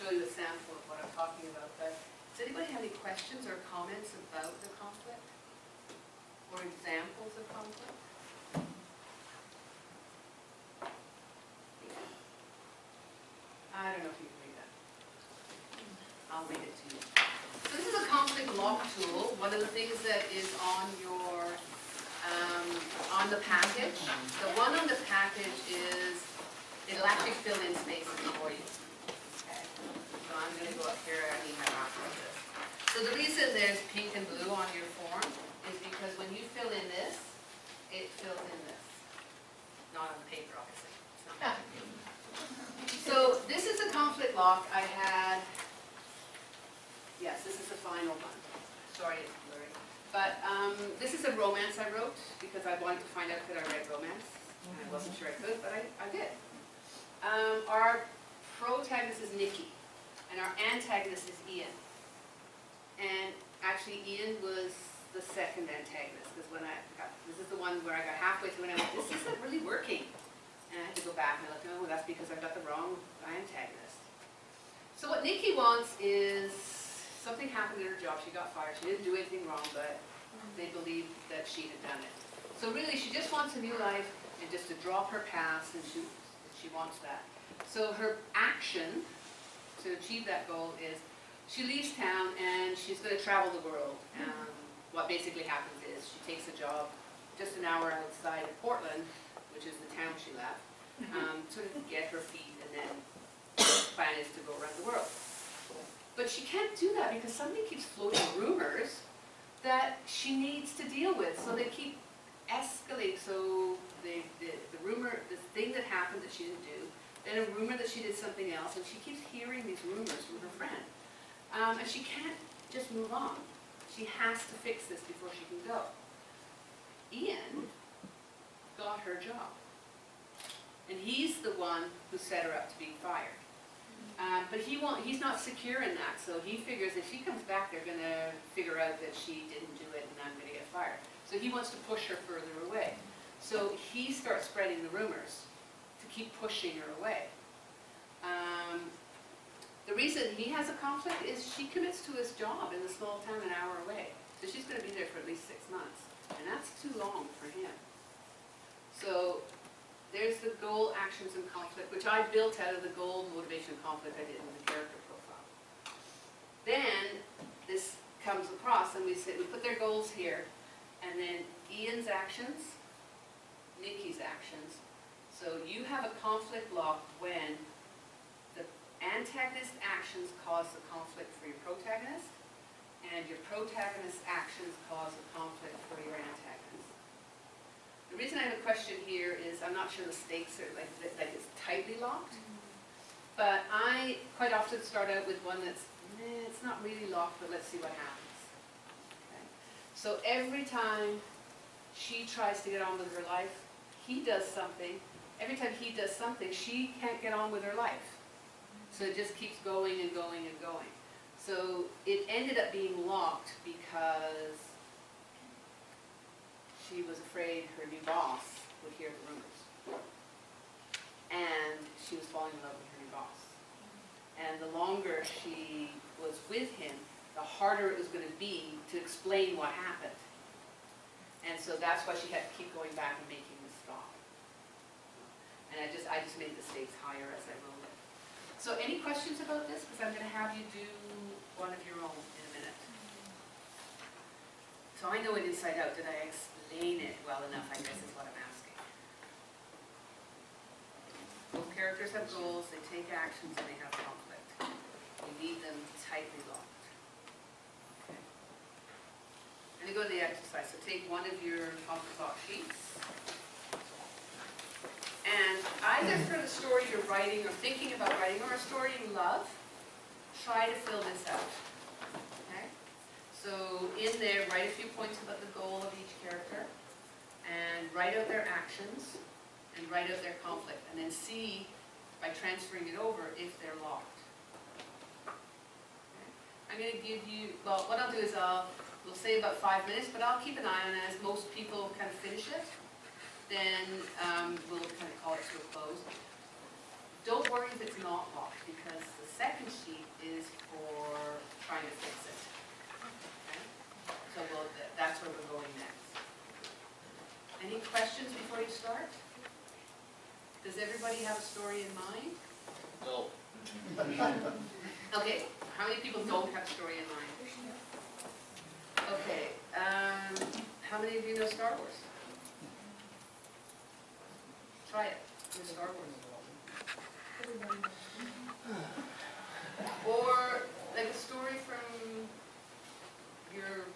show you a sample of what I'm talking about, but does anybody have any questions or comments about the conflict? Or examples of conflict? I don't know if you can read that. I'll read it to you. So this is a conflict lock tool. One of the things that is on your on the package. The one on the package is it'll actually fill in spaces for you. Okay. So I'm going to go up here and have access to this. So the reason there's pink and blue on your form is because when you fill in this, it fills in this. Not on the paper, obviously. It's not on the paper. So this is a conflict lock I had. Yes, this is the final one. Sorry, it's blurry. But this is a romance I wrote because I wanted to find out could I write romance. And I wasn't sure I could, but I did. Our protagonist is Nikki, and our antagonist is Ian. And actually, Ian was the second antagonist because when this is the one where I got halfway through and I went, this isn't really working. And I had to go back and I looked, oh, that's because I've got the wrong antagonist. So what Nikki wants is something happened in her job. She got fired. She didn't do anything wrong, but they believed that she had done it. So really, she just wants a new life and just to drop her past, and she wants that. So her action to achieve that goal is she leaves town and she's going to travel the world. What basically happens is she takes a job just an hour outside of Portland, which is the town she left, to get her feet, and then the plan is to go around the world. But she can't do that because somebody keeps floating rumors that she needs to deal with. So they keep escalating. So the rumor, the thing that happened that she didn't do, then a rumor that she did something else, and she keeps hearing these rumors from her friend. And she can't just move on. She has to fix this before she can go. Ian got her job. And he's the one who set her up to be fired. But he's not secure in that, so he figures if she comes back, they're going to figure out that she didn't do it and I'm going to get fired. So he wants to push her further away. So he starts spreading the rumors to keep pushing her away. The reason he has a conflict is she commits to his job in the small town an hour away. So she's going to be there for at least 6 months. And that's too long for him. So there's the goal, actions, and conflict, which I built out of the goal, motivation, and conflict I did in the character profile. Then this comes across, and we put their goals here, and then Ian's actions, Nikki's actions. So you have a conflict lock when the antagonist actions cause the conflict for your protagonist, and your protagonist's actions cause a conflict for your antagonist. The reason I have a question here is I'm not sure the stakes are like it's tightly locked, but I quite often start out with one that's, it's not really locked, but let's see what happens. Okay. So every time she tries to get on with her life, he does something. Every time he does something, she can't get on with her life. So it just keeps going and going and going. So it ended up being locked because she was afraid her new boss would hear the rumors. And she was falling in love with her new boss. And the longer she was with him, the harder it was going to be to explain what happened. And so that's why she had to keep going back and making this stop. And I just made the stakes higher as I wrote it. So any questions about this? Because I'm going to have you do one of your own in a minute. So I know it inside out. Did I explain it well enough, I guess is what I'm asking. Both characters have goals, they take actions, and they have conflict. You need them tightly locked. Okay. I'm going to go to the exercise. So take one of your conflict lock sheets. And either for the story you're writing or thinking about writing, or a story you love, try to fill this out. So in there, write a few points about the goal of each character, and write out their actions, and write out their conflict, and then see, by transferring it over, if they're locked. Okay. I'm going to give you, well, what I'll do is we'll say about 5 minutes, but I'll keep an eye on it as most people kind of finish it. Then we'll kind of call it to a close. Don't worry if it's not locked, because the second sheet trying to fix it. Okay? So that's where we're going next. Any questions before you start? Does everybody have a story in mind? No. Okay, how many people don't have a story in mind? Okay, how many of you know Star Wars? Try it, with Star Wars. Or like a story from your